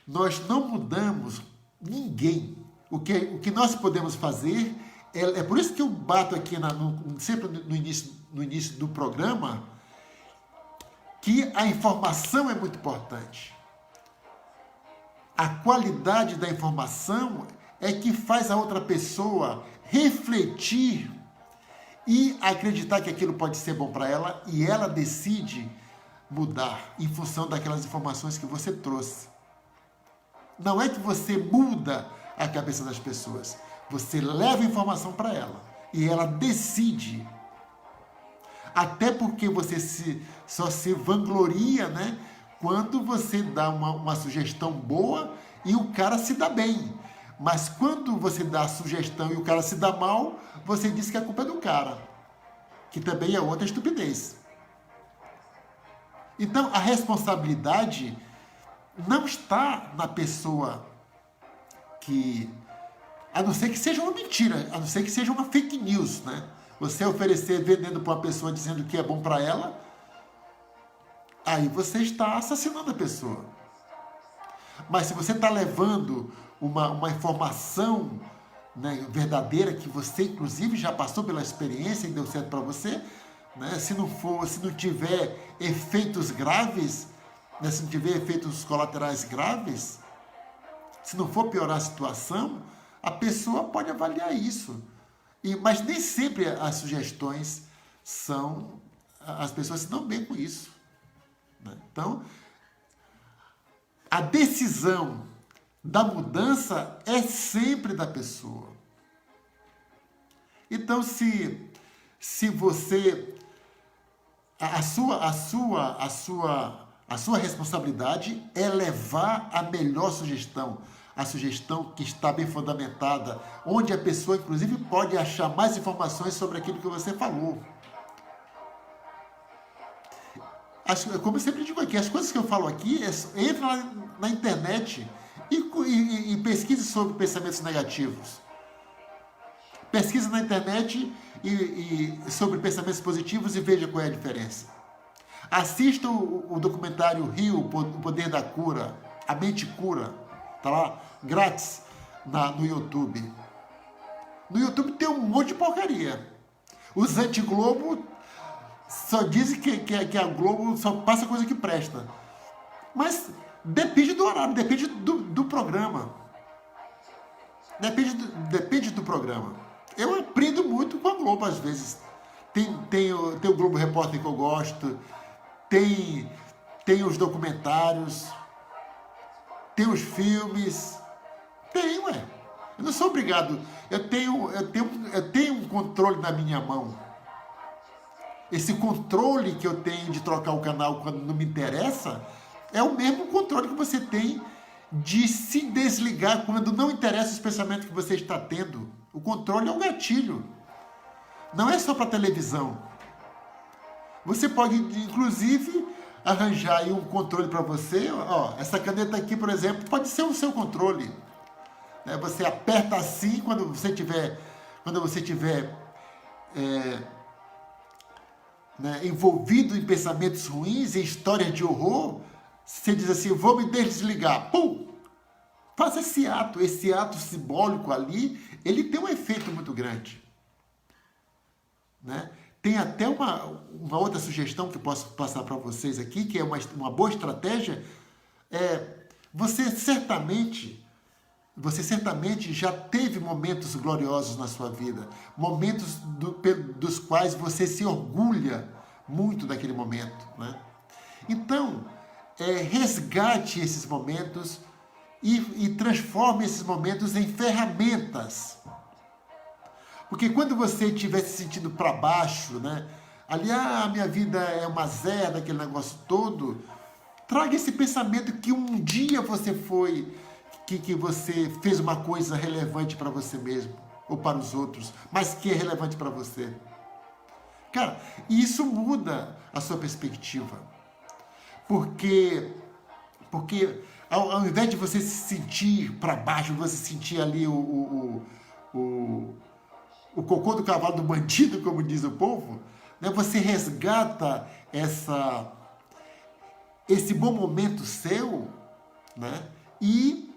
nós não mudamos ninguém. O que nós podemos fazer, é por isso que eu bato aqui sempre no início do programa, que a informação é muito importante. A qualidade da informação é que faz a outra pessoa refletir e acreditar que aquilo pode ser bom para ela, e ela decide mudar em função daquelas informações que você trouxe. Não é que você muda a cabeça das pessoas, você leva informação para ela e ela decide. Até porque você só se vangloria, né, quando você dá uma sugestão boa e o cara se dá bem. Mas quando você dá a sugestão e o cara se dá mal, você diz que a culpa é do cara, que também é outra estupidez. Então, a responsabilidade não está na pessoa a não ser que seja uma mentira, a não ser que seja uma fake news, né? Você oferecer vendendo para uma pessoa dizendo que é bom para ela, aí você está assassinando a pessoa. Mas se você está levando uma informação, né, verdadeira, que você inclusive já passou pela experiência e deu certo para você, né, se não tiver efeitos graves, né, se não tiver efeitos colaterais graves, se não for piorar a situação, a pessoa pode avaliar isso. Mas nem sempre as sugestões as pessoas se dão bem com isso, né? Então, a decisão da mudança é sempre da pessoa. Então, se você... A sua responsabilidade é levar a melhor sugestão, a sugestão que está bem fundamentada, onde a pessoa, inclusive, pode achar mais informações sobre aquilo que você falou. Como eu sempre digo aqui, as coisas que eu falo aqui, entra na internet e pesquise sobre pensamentos negativos. Pesquise na internet sobre pensamentos positivos e veja qual é a diferença. Assista o documentário Rio, o Poder da Cura, A Mente Cura, tá lá, grátis, no YouTube. No YouTube tem um monte de porcaria. Os anti-Globo só dizem que a Globo só passa coisa que presta. Mas depende do horário, depende do programa. Depende do programa. Eu aprendo muito com a Globo, às vezes. Tem o Globo Repórter que eu gosto, tem os documentários, tem os filmes. Ué. Eu não sou obrigado. Eu tenho um controle na minha mão. Esse controle que eu tenho de trocar o canal quando não me interessa é o mesmo controle que você tem de se desligar quando não interessa os pensamentos que você está tendo. O controle é um gatilho. Não é só para televisão. Você pode, inclusive, arranjar aí um controle para você. Ó, essa caneta aqui, por exemplo, pode ser o seu controle. Você aperta assim quando você tiver envolvido em pensamentos ruins, em histórias de horror. Você diz assim, vou me desligar. Pum! Faça esse ato simbólico ali, ele tem um efeito muito grande. Né? Tem até uma outra sugestão que eu posso passar para vocês aqui, que é uma boa estratégia. Você certamente já teve momentos gloriosos na sua vida, momentos dos quais você se orgulha muito daquele momento, né? Então, resgate esses momentos e transforme esses momentos em ferramentas. Porque quando você estiver se sentindo para baixo, né? Ali, minha vida é uma zero, aquele negócio todo, traga esse pensamento que um dia você que você fez uma coisa relevante para você mesmo, ou para os outros, mas que é relevante para você. Cara, isso muda a sua perspectiva. Porque ao invés de você se sentir para baixo, você sentir ali o cocô do cavalo do bandido, como diz o povo, né? Você resgata esse bom momento seu, né? E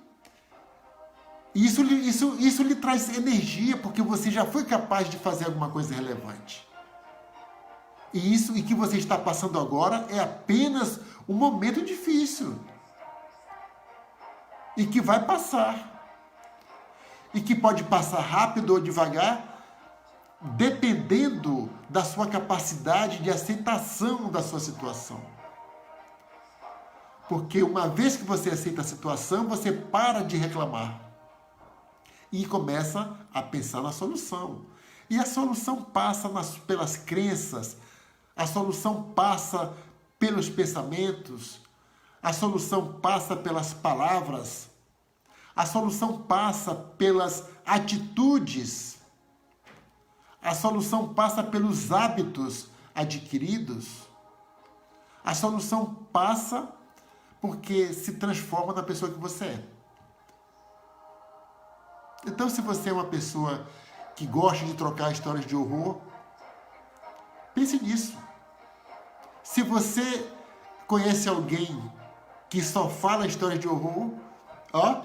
isso lhe traz energia, porque você já foi capaz de fazer alguma coisa relevante. E que você está passando agora é apenas um momento difícil. E que vai passar. E que pode passar rápido ou devagar, dependendo da sua capacidade de aceitação da sua situação. Porque uma vez que você aceita a situação, você para de reclamar. E começa a pensar na solução. E a solução passa pelas crenças, a solução passa pelos pensamentos, a solução passa pelas palavras, a solução passa pelas atitudes, a solução passa pelos hábitos adquiridos, a solução passa porque se transforma na pessoa que você é. Então, se você é uma pessoa que gosta de trocar histórias de horror, pense nisso. Se você conhece alguém que só fala histórias de horror, ó,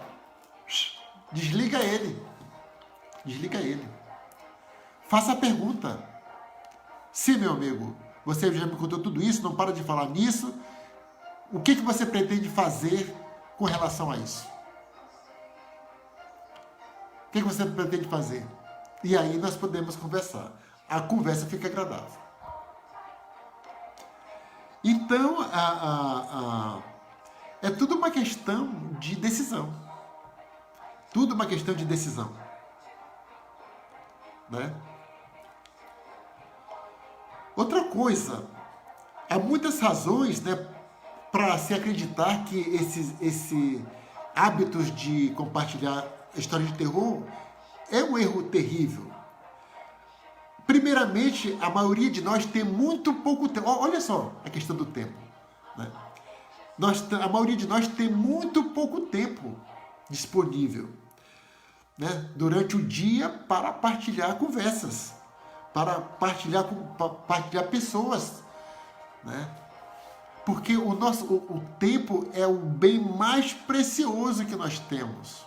desliga ele. Desliga ele. Faça a pergunta. Se, meu amigo, você já me contou tudo isso, não para de falar nisso, o que você pretende fazer com relação a isso? O que você pretende fazer? E aí nós podemos conversar. A conversa fica agradável. Então, é tudo uma questão de decisão. Tudo uma questão de decisão. Né? Outra coisa, há muitas razões, né, para se acreditar que esses hábitos de compartilhar histórias de terror é um erro terrível. Primeiramente, a maioria de nós tem muito pouco tempo. Olha só a questão do tempo. Né? A maioria de nós tem muito pouco tempo disponível, né, durante o dia para partilhar conversas, para partilhar pessoas, né? Porque o tempo é o bem mais precioso que nós temos.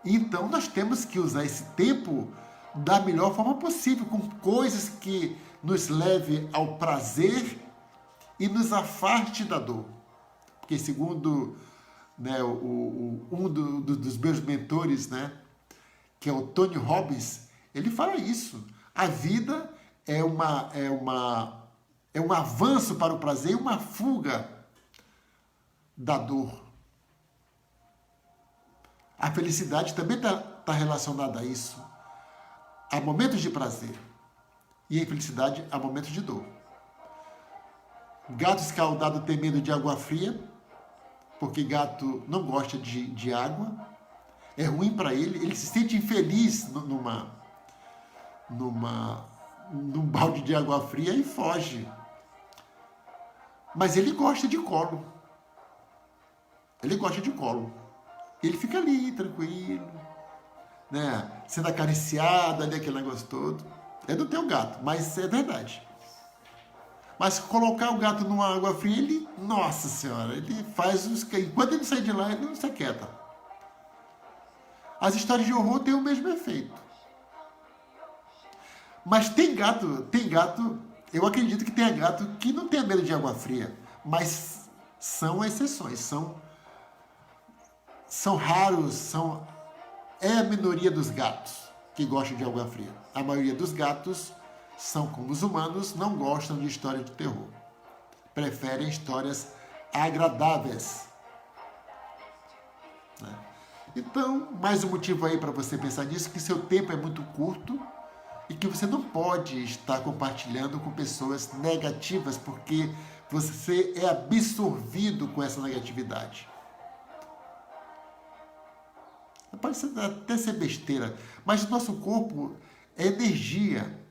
Então nós temos que usar esse tempo da melhor forma possível, com coisas que nos leve ao prazer e nos afaste da dor. Porque segundo, né, dos meus mentores, né, que é o Tony Robbins, ele fala isso. A vida é um avanço para o prazer e uma fuga da dor. A felicidade também está relacionada a isso. Há momentos de prazer e a infelicidade há momentos de dor. Gato escaldado tem medo de água fria, porque gato não gosta de água. É ruim para ele se sente infeliz num balde de água fria e foge. Mas ele gosta de colo. Ele gosta de colo. Ele fica ali, tranquilo, né, sendo acariciado ali, aquele negócio todo. É do teu gato, mas é verdade. Mas colocar o gato numa água fria, ele, nossa senhora, ele faz os... Enquanto ele sai de lá, ele não se aquieta. As histórias de horror têm o mesmo efeito. Mas tem gato, eu acredito que tenha gato que não tenha medo de água fria, mas são exceções, são raros, é a minoria dos gatos que gostam de água fria. A maioria dos gatos são como os humanos, não gostam de histórias de terror. Preferem histórias agradáveis. Né? Então, mais um motivo aí para você pensar nisso, que seu tempo é muito curto e que você não pode estar compartilhando com pessoas negativas, porque você é absorvido com essa negatividade. Pode até ser besteira, mas o nosso corpo é energia.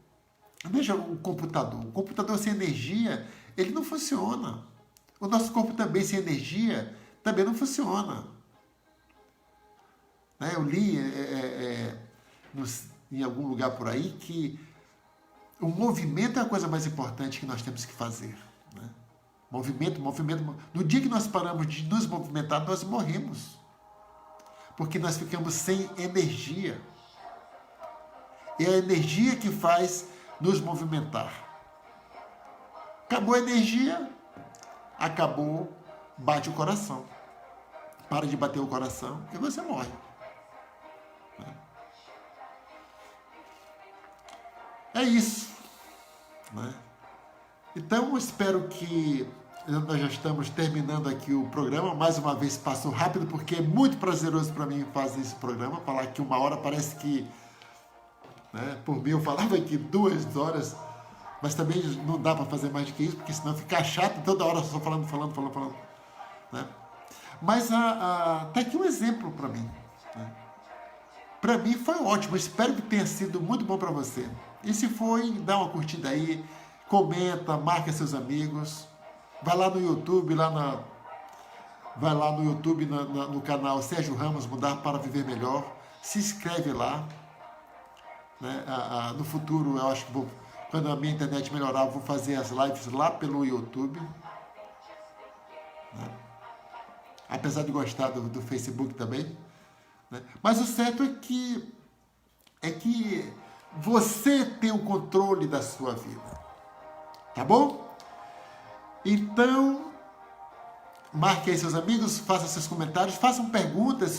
Veja o computador. O computador sem energia, ele não funciona. O nosso corpo também sem energia, também não funciona. Eu li em algum lugar por aí que o movimento é a coisa mais importante que nós temos que fazer. Né? Movimento. No dia que nós paramos de nos movimentar, nós morremos. Porque nós ficamos sem energia. É a energia que faz nos movimentar. Acabou a energia, acabou, bate o coração. Para de bater o coração e você morre. É isso. Né? Então, espero que nós já estamos terminando aqui o programa. Mais uma vez passou rápido, porque é muito prazeroso para mim fazer esse programa. Falar aqui 1 hora parece que... Né, por mim eu falava aqui 2 horas, mas também não dá para fazer mais do que isso, porque senão fica chato toda hora só falando. Né? Mas tá aqui um exemplo para mim. Né? Para mim foi ótimo, espero que tenha sido muito bom para você. E se foi, dá uma curtida aí, comenta, marca seus amigos, vai lá no YouTube, no canal Sérgio Ramos, Mudar para Viver Melhor. se inscreve lá. Né? No futuro, eu acho que quando a minha internet melhorar, eu vou fazer as lives lá pelo YouTube. Né? Apesar de gostar do Facebook também. Né? Mas o certo é que você tem o controle da sua vida. Tá bom? Então, marque aí seus amigos, faça seus comentários, façam perguntas,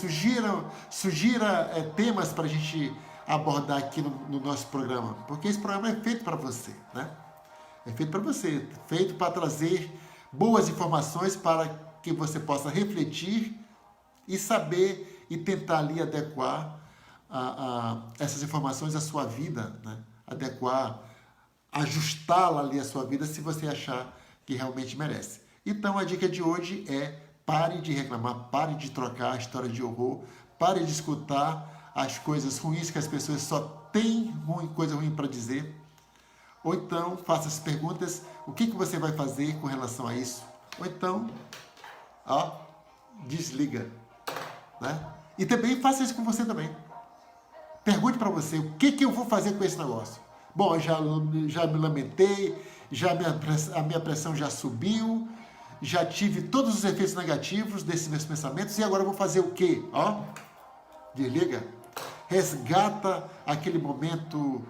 sugira temas para a gente abordar aqui no nosso programa. Porque esse programa é feito para você, né? É feito para você, feito para trazer boas informações para que você possa refletir e saber e tentar ali adequar essas informações à sua vida, né? Adequar, ajustá-la ali à sua vida se você achar que realmente merece. Então a dica de hoje é: pare de reclamar, pare de trocar a história de horror, pare de escutar as coisas ruins que as pessoas só têm coisa ruim para dizer. Ou então faça as perguntas: o que você vai fazer com relação a isso? Ou então, desliga, né? E também faça isso com você também. Pergunte para você: o que eu vou fazer com esse negócio? Bom, eu já me lamentei, a minha pressão já subiu, já tive todos os efeitos negativos desses meus pensamentos, e agora eu vou fazer o quê? Desliga. Resgata aquele momento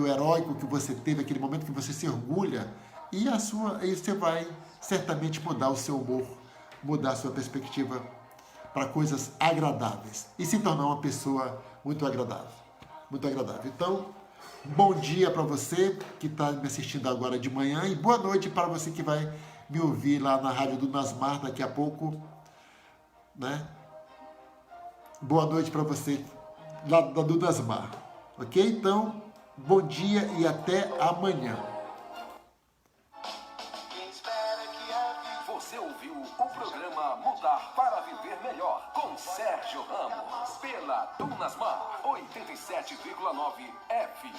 heróico que você teve, aquele momento que você se orgulha, e você vai certamente mudar o seu humor, mudar a sua perspectiva para coisas agradáveis e se tornar uma pessoa muito agradável. Muito agradável. Então, bom dia para você que está me assistindo agora de manhã, e boa noite para você que vai me ouvir lá na Rádio do Nasmar daqui a pouco, né? Boa noite para você lá do Nasmar, ok? Então, bom dia e até amanhã. Você ouviu o programa Mudar para Viver Melhor com Sérgio Ramos pela Dunasmar 87,9 FM.